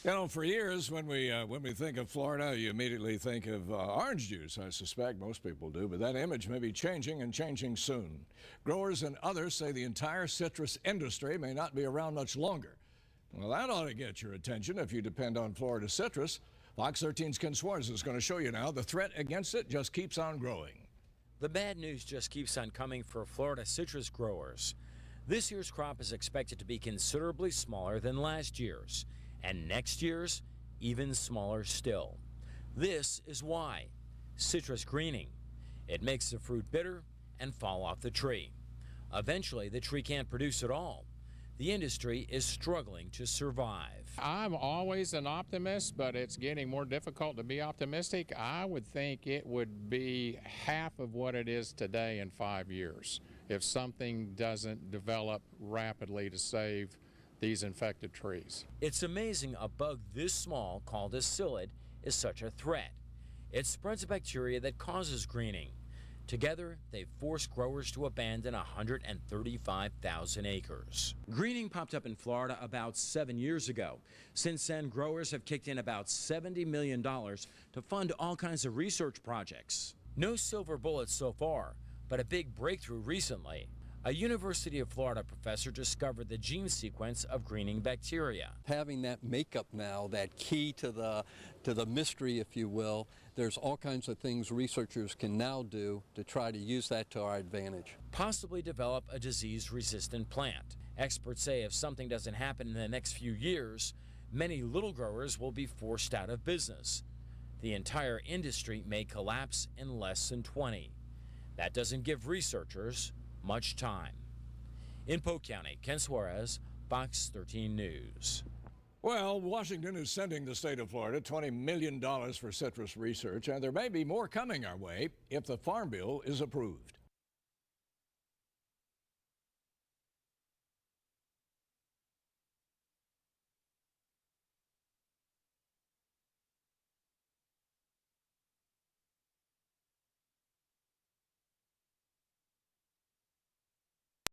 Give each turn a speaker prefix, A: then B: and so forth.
A: You know, for years, when we think of Florida, you immediately think of orange juice. I suspect most people do, but that image may be changing and changing soon. Growers and others say the entire citrus industry may not be around much longer. Well, that ought to get your attention if you depend on Florida citrus. Fox 13's Ken Suarez is going to show you now the threat against it just keeps on growing.
B: The bad news just keeps on coming for Florida citrus growers. This year's crop is expected to be considerably smaller than last year's, and next year's even smaller still. This is why. Citrus greening. It makes the fruit bitter and fall off the tree. Eventually, the tree can't produce at all. The industry is struggling to survive.
C: I'm always an optimist, but it's getting more difficult to be optimistic. I would think it would be half of what it is today in 5 years if something doesn't develop rapidly to save these infected trees.
B: It's amazing a bug this small, called a psyllid, is such a threat. It spreads a bacteria that causes greening. Together, they've forced growers to abandon 135,000 acres. Greening popped up in Florida about 7 years ago. Since then, growers have kicked in about $70 million to fund all kinds of research projects. No silver bullets so far, but a big breakthrough recently. A University of Florida professor discovered the gene sequence of greening bacteria.
D: Having that makeup now, that key to the mystery, if you will, there's all kinds of things researchers can now do to try to use that to our advantage.
B: Possibly develop a disease-resistant plant. Experts say if something doesn't happen in the next few years, many little growers will be forced out of business. The entire industry may collapse in less than 20. That doesn't give researchers much time. In Polk County, Ken Suarez, Fox 13 News.
A: Well, Washington is sending the state of Florida $20 million for citrus research, and there may be more coming our way if the Farm Bill is approved.